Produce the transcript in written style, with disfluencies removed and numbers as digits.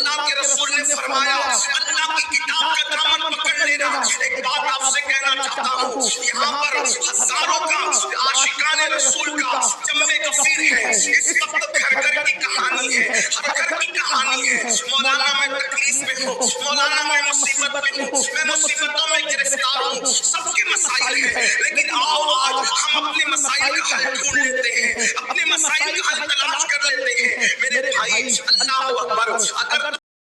اللہ کے رسول نے فرمایا اللہ کی کتاب کا دامن پکڑ لینا. ایک بات آپ سے کہنا چاہتا ہوں, یہاں پر ہزاروں کا عاشقان رسول کا جمع کثیر ہے. اس وقت گھر گھر کی کہانی ہے, ہر گھر کی کہانی ہے. مولانا میں تکلیف میں ہوں, مولانا میں مصیبت میں ہوں, میں